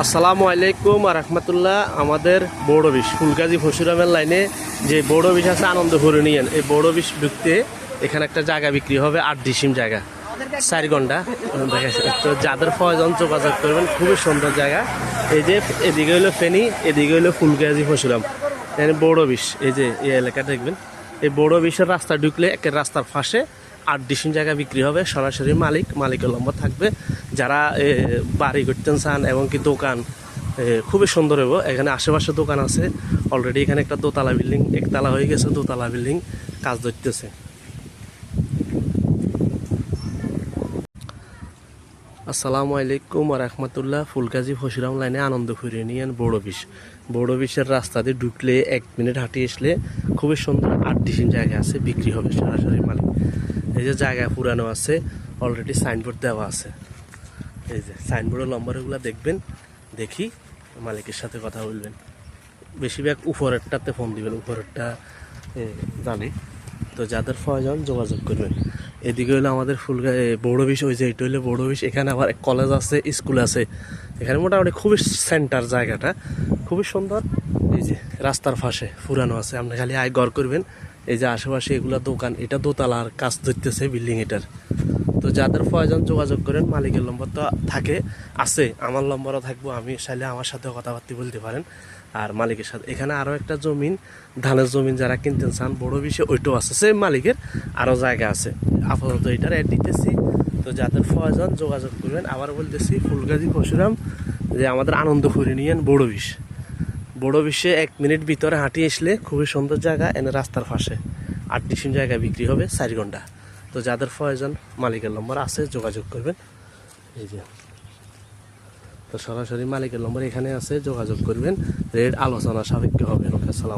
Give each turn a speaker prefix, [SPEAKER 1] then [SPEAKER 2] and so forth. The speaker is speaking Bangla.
[SPEAKER 1] আসসালামু আলাইকুম রহমতুল্লাহ। আমাদের বড় বিশ ফুলগাজী ফসুরামের লাইনে যে বড় বিশ আছে আনন্দপুর ইউনিয়ন, এই বড় বিশ ঢুকতে এখানে একটা জায়গা বিক্রি হবে 8 ডিসিম জায়গা 4 ঘন্টা। তো যাদের প্রয়োজন যোগাযোগ করবেন, খুবই সুন্দর জায়গা। এই যে এদিকে হলো ফেনী, এদিকে হলো ফুলগাজী ফসুরাম, এখানে বড় বিশ। এই যে এই এলাকা দেখবেন, এই বড় বিশের রাস্তা ঢুকলে একের রাস্তার পাশে 8 ডিসিম জায়গা বিক্রি হবে। সরাসরি মালিকের নম্বর থাকবে। যারা বাড়ি করতেন চান এবং কি দোকান খুবই সুন্দর হবো। এখানে আশেপাশে দোকান আছে অলরেডি। এখানে একটা দোতলা বিল্ডিং, একতলা হয়ে গেছে, দোতলা বিল্ডিং কাজ ধরতেছে। আসসালামু আলাইকুম রহমতুল্লাহ। ফুলগাজী ফসুরাম লাইনে আনন্দপুর ইউনিয়ন বড় বিশের রাস্তা দিয়ে ঢুকলে 1 মিনিট হাঁটিয়ে আসলে খুবই সুন্দর 8 ডিসিম জায়গা আছে, বিক্রি হবে সরাসরি মালিক। এই যে জায়গা পুরানো আছে, অলরেডি সাইনবোর্ড দেওয়া আছে। এই যে সাইনবোর্ডের নম্বরগুলো দেখবেন, দেখি মালিকের সাথে কথা বলবেন। বেশিরভাগ উপরেরটাতে ফোন দিবেন, উপরেরটা জানে। তো যাদের প্রয়োজন যোগাযোগ করবেন। এদিকে হলো আমাদের বড় বিশ, ওই যে এটা হলো বড় বিশ। এখানে আবার কলেজ আছে, স্কুল আছে। এখানে মোটামুটি খুবই সেন্টার, জায়গাটা খুবই সুন্দর। এই যে রাস্তার পাশে পুরানো আছে, আপনি খালি আয় গড় করবেন। এই যে আশেপাশে এগুলো দোকান, এটা দোতলার কাজ ধরতেছে বিল্ডিং এটার। তো যাদের প্রয়োজন যোগাযোগ করেন। মালিকের নম্বর তো আছে, আমার নম্বরও থাকবো। আমি চাইলে আমার সাথে কথাবার্তা বলতে পারেন। আর মালিকের সাথে এখানে আরও একটা জমিন, ধানের জমিন যারা কিনতে চান বড় বিষয়ে, ওইটাও আছে। সেম মালিকের আরও জায়গা আছে। আপাতত এটার অ্যাড দিতেছি। তো যাদের প্রয়োজন যোগাযোগ করবেন। আবার বলতেছি, ফুলগাজী ফসুরাম যে আমাদের আনন্দপুর ইউনিয়ন বড় বিশ্বে 1 মিনিট ভিতরে হাঁটিয়ে আসলে খুবই সুন্দর জায়গা। এনে রাস্তার পাশে 8 ডিসিম জায়গা বিক্রি হবে 4 ঘন্টা। তো যাদের প্রয়োজন মালিকের নম্বর আছে, যোগাযোগ করবেন। এই যে তো সরাসরি মালিকের নম্বর এখানে আছে, যোগাযোগ করবেন। রেট আলোচনা সাপেক্ষে হবে। ওকে, আসসালাম।